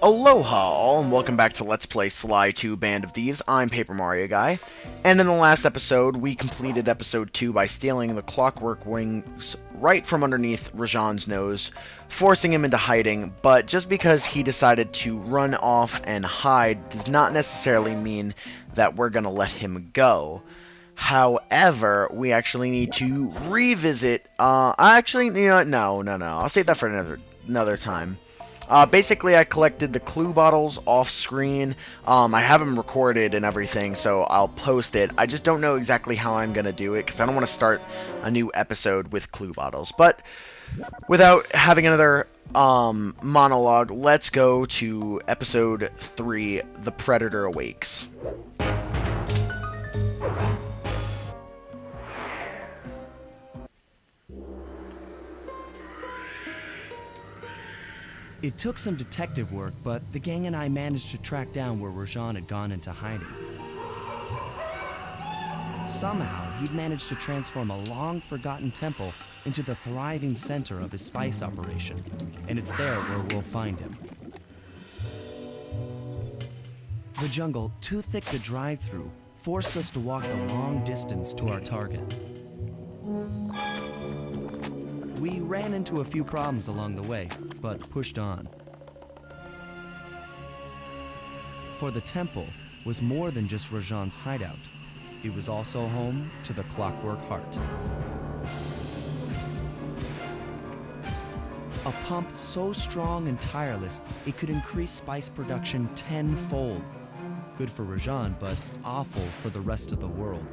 Aloha all, and welcome back to Let's Play Sly 2 Band of Thieves. I'm Paper Mario Guy, and in the last episode, we completed episode 2 by stealing the clockwork wings right from underneath Rajan's nose, forcing him into hiding, but just because he decided to run off and hide does not necessarily mean that we're gonna let him go. However, we actually need to revisit, no, I'll save that for another time. Basically, I collected the clue bottles off screen. I have them recorded and everything, so I'll post it. I just don't know exactly how I'm going to do it, because I don't want to start a new episode with clue bottles. But without having another monologue, let's go to episode 3, The Predator Awakes. It took some detective work, but the gang and I managed to track down where Rajan had gone into hiding. Somehow, he'd managed to transform a long-forgotten temple into the thriving center of his spice operation, and it's there where we'll find him. The jungle, too thick to drive through, forced us to walk the long distance to our target. We ran into a few problems along the way, but pushed on. For the temple was more than just Rajan's hideout. It was also home to the Clockwork Heart. A pump so strong and tireless, it could increase spice production tenfold. Good for Rajan, but awful for the rest of the world.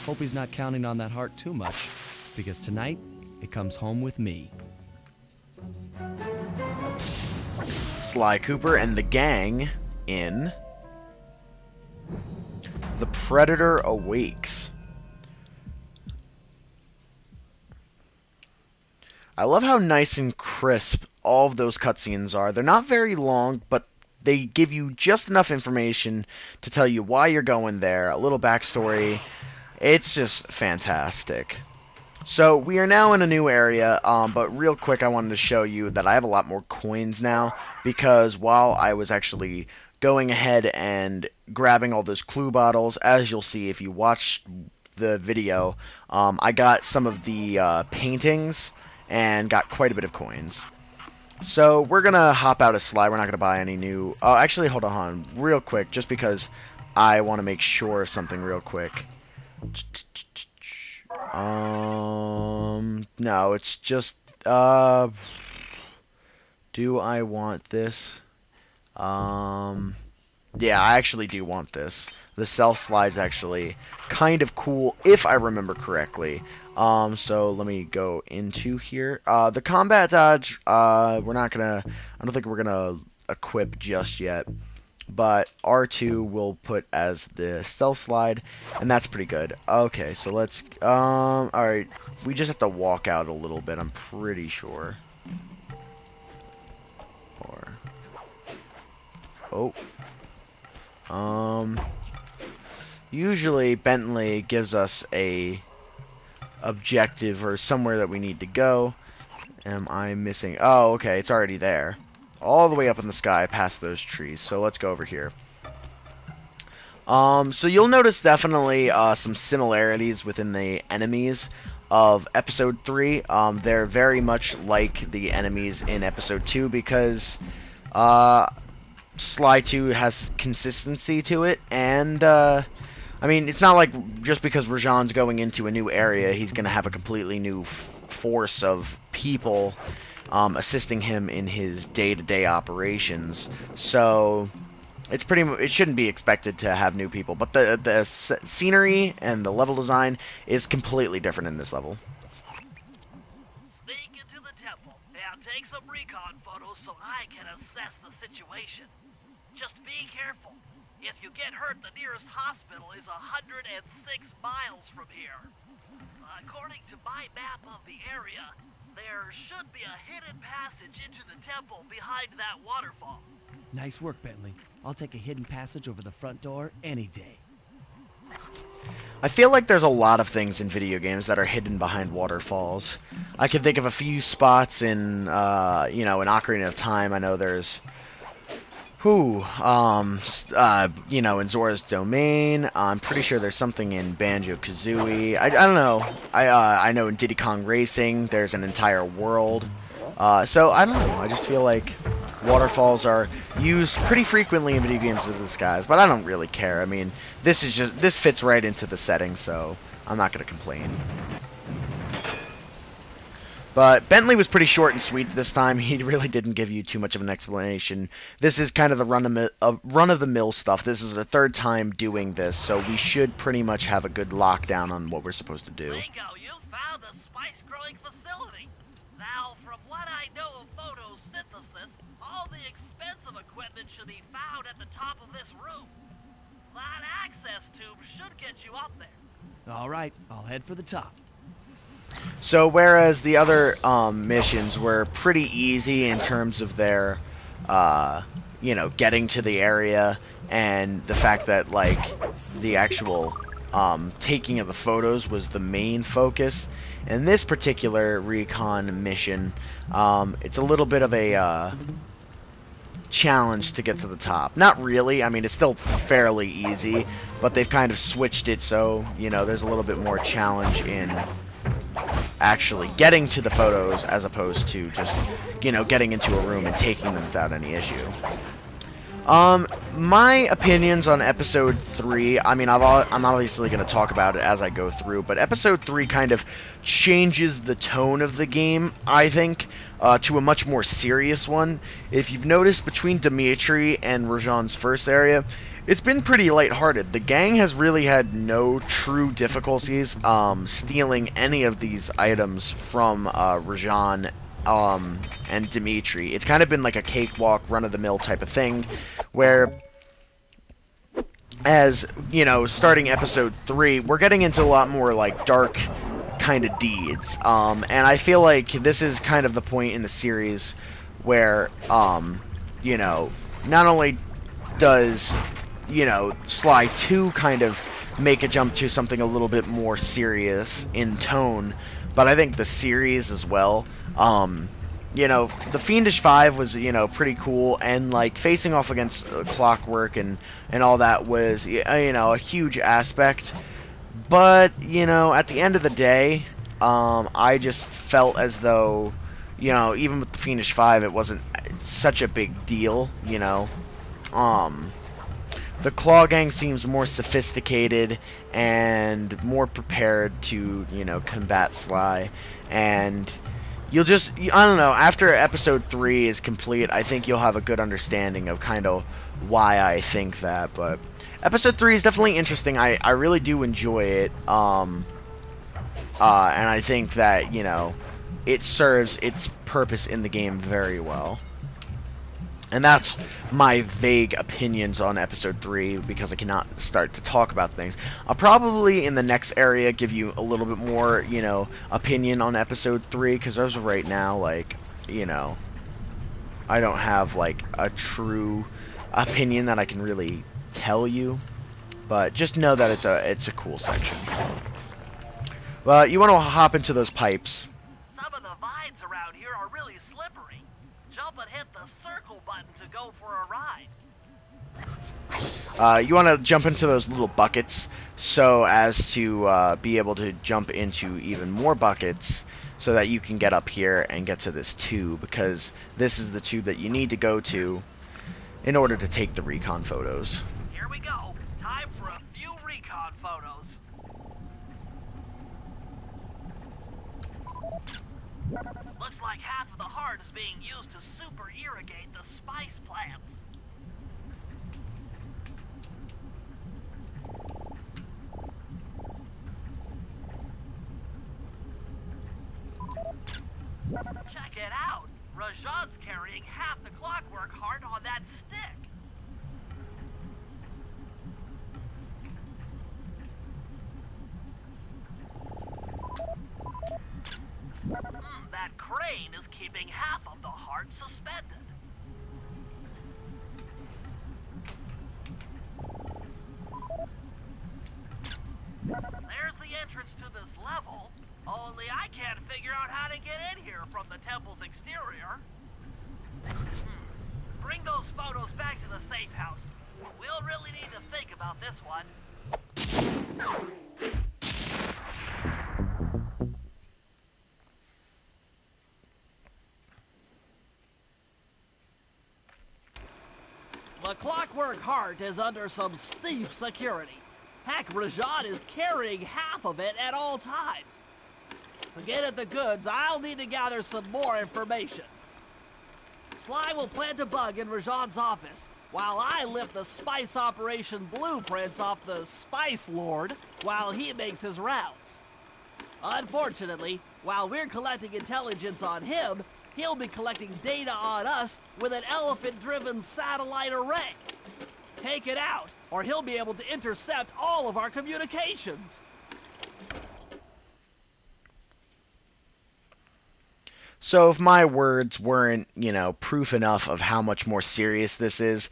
Hope he's not counting on that heart too much, because tonight, it comes home with me. Sly Cooper and the gang in The Predator Awakes. I love how nice and crisp all of those cutscenes are. They're not very long, but they give you just enough information to tell you why you're going there, a little backstory. It's just fantastic. So, we are now in a new area, but real quick I wanted to show you that I have a lot more coins now, because while I was actually going ahead and grabbing all those clue bottles, as you'll see if you watch the video, I got some of the paintings and got quite a bit of coins. So, we're going to hop out of Sly. We're not going to buy any new... Oh, actually, hold on, real quick, just because I want to make sure of something real quick. No, it's just, do I want this? Yeah, I actually do want this. The stealth slide's actually kind of cool, if I remember correctly. So let me go into here. The combat dodge, we're not gonna, I don't think we're gonna equip just yet. But R2 will put as the stealth slide, and that's pretty good. Okay, so let's, alright, we just have to walk out a little bit, I'm pretty sure. Usually Bentley gives us a objective or somewhere that we need to go. Am I missing? Oh, okay, it's already there. All the way up in the sky past those trees. So let's go over here. So you'll notice definitely some similarities within the enemies of Episode 3. They're very much like the enemies in Episode 2 because Sly 2 has consistency to it. And, I mean, it's not like just because Rajan's going into a new area, he's going to have a completely new force of people assisting him in his day-to-day operations. So it's it shouldn't be expected to have new people, but the scenery and the level design is completely different in this level. Sneak into the temple and take some recon photos so I can assess the situation. Just be careful. If you get hurt, the nearest hospital is 106 miles from here. According to my map of the area, there should be a hidden passage into the temple behind that waterfall. Nice work, Bentley. I'll take a hidden passage over the front door any day. I feel like there's a lot of things in video games that are hidden behind waterfalls. I can think of a few spots in, in Ocarina of Time. I know there's, in Zora's Domain. I'm pretty sure there's something in Banjo-Kazooie. I don't know. I know in Diddy Kong Racing there's an entire world. So I don't know. I just feel like waterfalls are used pretty frequently in video games as disguise, but I don't really care. I mean, this fits right into the setting, so I'm not going to complain. But Bentley was pretty short and sweet this time. He really didn't give you too much of an explanation. This is kind of the run-of-the-mill stuff. This is the third time doing this, so we should pretty much have a good lockdown on what we're supposed to do. Bingo, you found a spice-growing facility. Now, from what I know of photosynthesis, all the expensive equipment should be found at the top of this room. That access tube should get you up there. All right, I'll head for the top. So whereas the other missions were pretty easy in terms of their, getting to the area and the fact that, like, the actual taking of the photos was the main focus, in this particular recon mission, it's a little bit of a challenge to get to the top. Not really. I mean, it's still fairly easy, but they've kind of switched it so, there's a little bit more challenge in actually getting to the photos as opposed to just, getting into a room and taking them without any issue. My opinions on Episode 3, I mean, I'm obviously going to talk about it as I go through, but Episode 3 kind of changes the tone of the game, I think, to a much more serious one. If you've noticed, between Dimitri and Rajan's first area, it's been pretty lighthearted. The gang has really had no true difficulties stealing any of these items from Rajan and Dimitri. It's kind of been like a cakewalk, run-of-the-mill type of thing, where, as, starting Episode 3, we're getting into a lot more, like, dark kind of deeds. And I feel like this is kind of the point in the series where, not only does Sly 2 kind of make a jump to something a little bit more serious in tone, but I think the series as well. The Fiendish 5 was, pretty cool, and, like, facing off against Clockwork and all that was, a huge aspect. But, at the end of the day, I just felt as though, even with the Fiendish 5, it wasn't such a big deal, The Claw Gang seems more sophisticated and more prepared to, combat Sly. And you'll just, I don't know, after Episode 3 is complete, I think you'll have a good understanding of kind of why I think that. But Episode 3 is definitely interesting. I really do enjoy it. And I think that, it serves its purpose in the game very well. And that's my vague opinions on Episode 3, because I cannot start to talk about things. I'll probably, in the next area, give you a little bit more, opinion on Episode 3, because as of right now, like, I don't have, like, a true opinion that I can really tell you. But just know that it's a cool section. Well, you want to hop into those pipes. Some of the vines around here are really slippery. Jump and hit the circle button to go for a ride. You want to jump into those little buckets so as to be able to jump into even more buckets so that you can get up here and get to this tube, because this is the tube that you need to go to in order to take the recon photos. Here we go. Time for a few recon photos. Looks like half of the heart is being used to super irrigate the spice plants. Check it out! Rajan's carrying half the clockwork heart on that stick. That crane is keeping half of the heart suspended. There's the entrance to this level, only I can't figure out how to get in here from the temple's exterior. Bring those photos back to the safe house. We'll really need to think about this one. The Clockwork Heart is under some steep security. Heck, Rajan is carrying half of it at all times. To get at the goods, I'll need to gather some more information. Sly will plant a bug in Rajan's office, while I lift the spice operation blueprints off the Spice Lord while he makes his rounds. Unfortunately, while we're collecting intelligence on him, he'll be collecting data on us with an elephant-driven satellite array. Take it out, or he'll be able to intercept all of our communications. So if my words weren't, proof enough of how much more serious this is,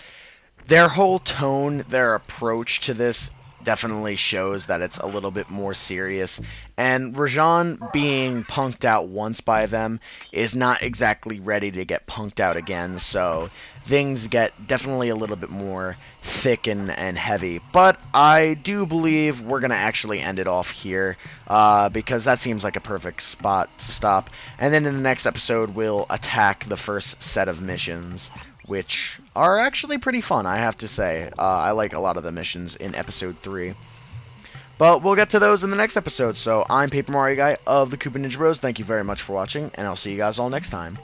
their whole tone, their approach to this definitely shows that it's a little bit more serious. And Rajan being punked out once by them is not exactly ready to get punked out again, so things get definitely a little bit more thick and heavy. But I do believe we're going to actually end it off here, because that seems like a perfect spot to stop. And then in the next episode, we'll attack the first set of missions, which are actually pretty fun, I have to say. I like a lot of the missions in episode 3. But we'll get to those in the next episode. So I'm Paper Mario Guy of the KoopaNinjaBros. Thank you very much for watching, and I'll see you guys all next time.